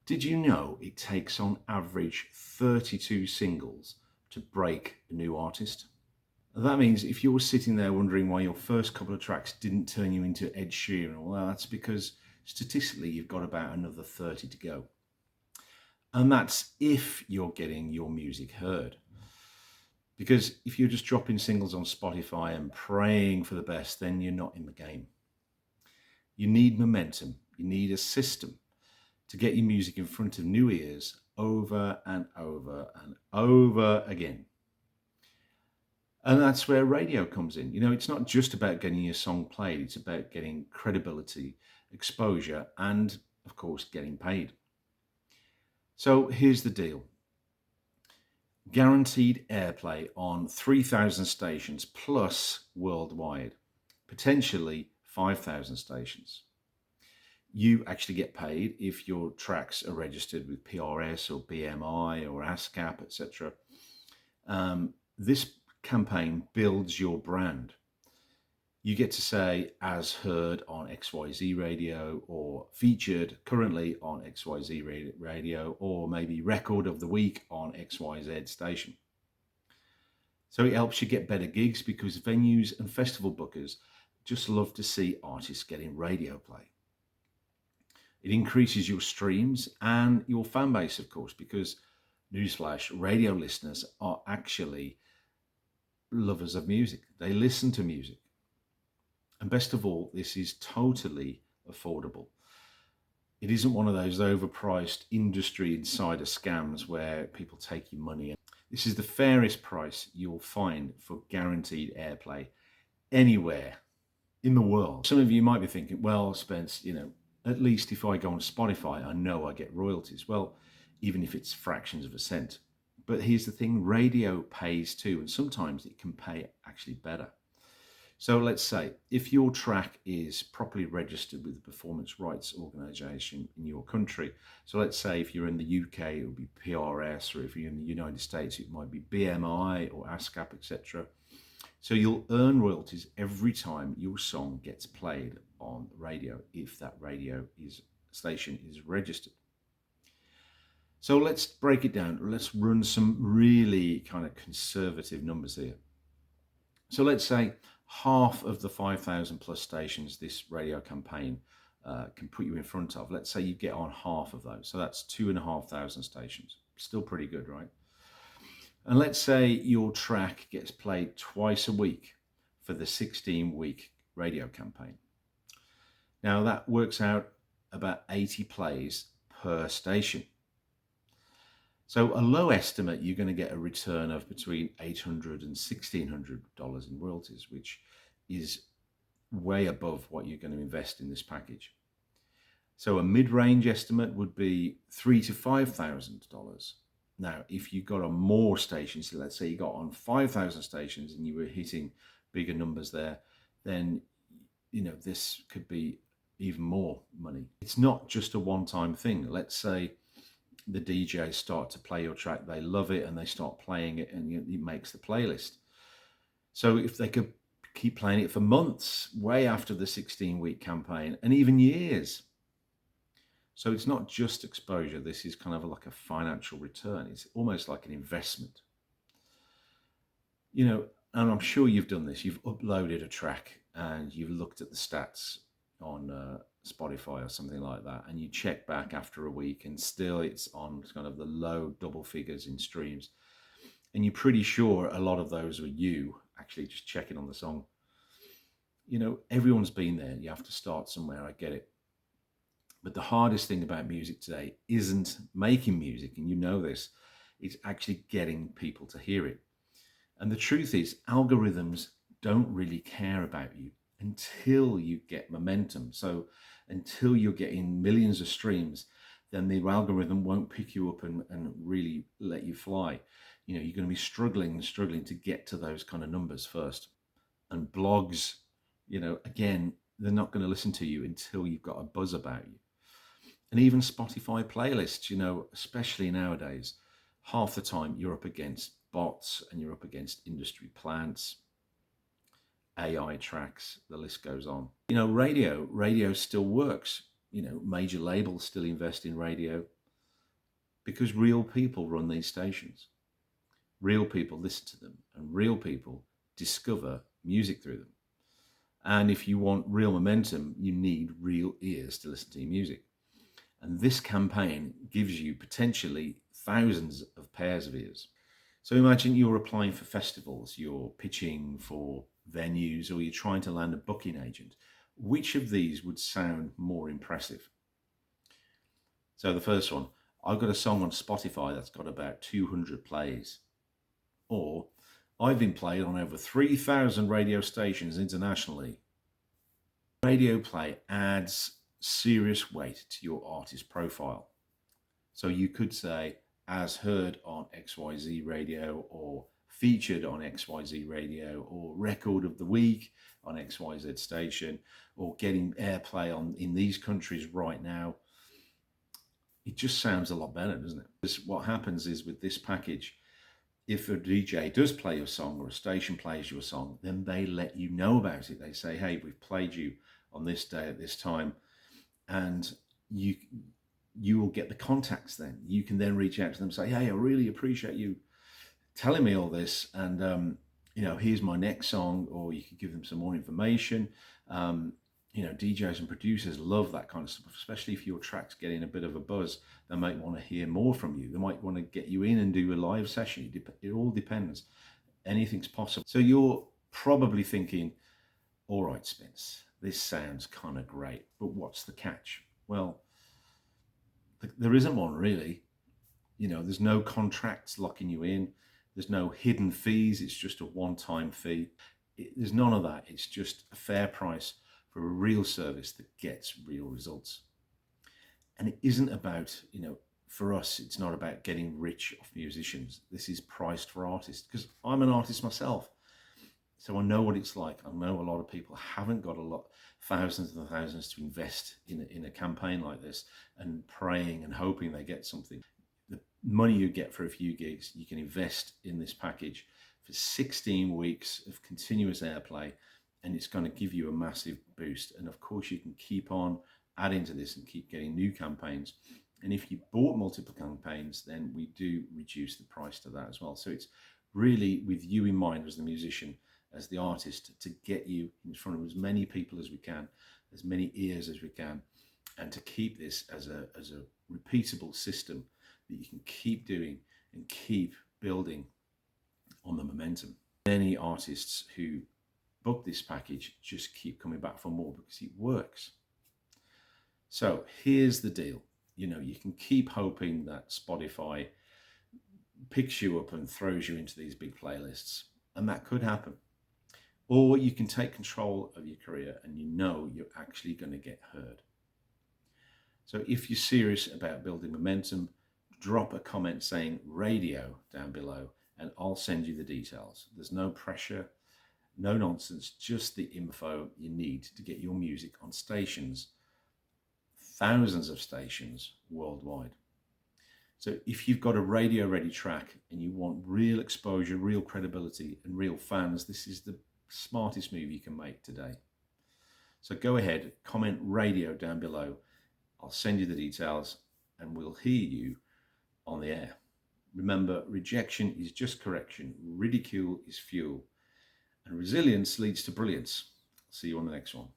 Did you know it takes on average 32 singles to break a new artist? That means if you're sitting there wondering why your first couple of tracks didn't turn you into Ed Sheeran, well, that's because statistically you've got about another 30 to go. And that's if you're getting your music heard. Because if you're just dropping singles on Spotify and praying for the best, then you're not in the game. You need momentum, you need a system to get your music in front of new ears over and over and over again. And that's where radio comes in. It's not just about getting your song played, it's about getting credibility, exposure, and of course, getting paid. So here's the deal: guaranteed airplay on 3,000 stations plus worldwide, potentially 5,000 stations. You actually get paid if your tracks are registered with PRS or BMI or ASCAP, etc. This campaign builds your brand. You get to say, as heard on XYZ radio, or featured currently on XYZ radio, or maybe record of the week on XYZ station. So it helps you get better gigs because venues and festival bookers just love to see artists getting radio play. It increases your streams and your fan base, of course, because, newsflash, radio listeners are actually lovers of music. They listen to music. And best of all, this is totally affordable. It isn't one of those overpriced industry insider scams where people take your money. This is the fairest price you'll find for guaranteed airplay anywhere in the world. Some of you might be thinking, well, Spence, at least if I go on Spotify, I know I get royalties. Well, even if it's fractions of a cent. But here's the thing, radio pays too, and sometimes it can pay actually better. So let's say if your track is properly registered with the Performance Rights Organisation in your country, so let's say if you're in the UK, it would be PRS, or if you're in the United States, it might be BMI or ASCAP, etc. So you'll earn royalties every time your song gets played on the radio, if that station is registered. So let's break it down. Let's run some really kind of conservative numbers here. So let's say half of the 5,000 plus stations this radio campaign can put you in front of. Let's say you get on half of those. So that's 2,500 stations. Still pretty good, right? And let's say your track gets played twice a week for the 16-week radio campaign. Now that works out about 80 plays per station. So a low estimate, you're going to get a return of between $800 and $1,600 in royalties, which is way above what you're going to invest in this package. So a mid-range estimate would be $3,000 to $5,000. Now, if you got on more stations, so let's say you got on 5,000 stations and you were hitting bigger numbers there, then this could be even more money. It's not just a one-time thing. Let's say the DJs start to play your track, they love it, and they start playing it, and it makes the playlist. So if they could keep playing it for months, way after the 16-week campaign, and even years. So it's not just exposure. This is kind of like a financial return. It's almost like an investment. And I'm sure you've done this. You've uploaded a track and you've looked at the stats on Spotify or something like that, and you check back after a week and still it's on kind of the low double figures in streams, and you're pretty sure a lot of those were you actually just checking on the song. Everyone's been there. You have to start somewhere. I get it. But the hardest thing about music today isn't making music, and you know this, it's actually getting people to hear it. And the truth is, algorithms don't really care about you until you get momentum. So until you're getting millions of streams, then the algorithm won't pick you up and really let you fly. You're going to be struggling to get to those kind of numbers first. And blogs, again, they're not going to listen to you until you've got a buzz about you. And even Spotify playlists, especially nowadays, half the time you're up against bots and you're up against industry plants, AI tracks, the list goes on. Radio still works. Major labels still invest in radio. because real people run these stations. Real people listen to them, and real people discover music through them. And if you want real momentum, you need real ears to listen to your music. And this campaign gives you potentially thousands of pairs of ears. So imagine you're applying for festivals, you're pitching for venues, or you're trying to land a booking agent. Which of these would sound more impressive? So the first one, I've got a song on Spotify that's got about 200 plays. Or, I've been played on over 3,000 radio stations internationally. Radio play adds serious weight to your artist profile. So you could say, as heard on XYZ radio, or featured on XYZ radio, or record of the week on XYZ station, or getting airplay on in these countries right now. It just sounds a lot better, doesn't it? What happens is with this package, if a DJ does play your song or a station plays your song, then they let you know about it. They say, hey, we've played you on this day at this time, and you will get the contacts then. You can then reach out to them and say, hey, I really appreciate you telling me all this, and here's my next song, or you could give them some more information. DJs and producers love that kind of stuff, especially if your track's getting a bit of a buzz. They might want to hear more from you. They might want to get you in and do a live session. It all depends. Anything's possible. So you're probably thinking, all right, Spence, this sounds kind of great, but what's the catch? Well, there isn't one really. There's no contracts locking you in. There's no hidden fees. It's just a one-time fee. There's none of that. It's just a fair price for a real service that gets real results. And it isn't about, for us, it's not about getting rich off musicians. This is priced for artists, because I'm an artist myself. So I know what it's like. I know a lot of people haven't got thousands and thousands to invest in a campaign like this, and praying and hoping they get something. The money you get for a few gigs, you can invest in this package for 16 weeks of continuous airplay, and it's going to give you a massive boost. And of course, you can keep on adding to this and keep getting new campaigns. And if you bought multiple campaigns, then we do reduce the price to that as well. So it's really with you in mind as the musician, as the artist, to get you in front of as many people as we can, as many ears as we can, and to keep this as a repeatable system that you can keep doing and keep building on the momentum. Many artists who book this package just keep coming back for more because it works. So here's the deal. You can keep hoping that Spotify picks you up and throws you into these big playlists, and that could happen. Or you can take control of your career and you're actually going to get heard. So if you're serious about building momentum, drop a comment saying radio down below and I'll send you the details. There's no pressure, no nonsense, just the info you need to get your music on stations, thousands of stations worldwide. So if you've got a radio ready track and you want real exposure, real credibility and real fans, this is the smartest move you can make today. So go ahead, comment radio down below. I'll send you the details and we'll hear you on the air. Remember, rejection is just correction, ridicule is fuel, and resilience leads to brilliance. See you on the next one.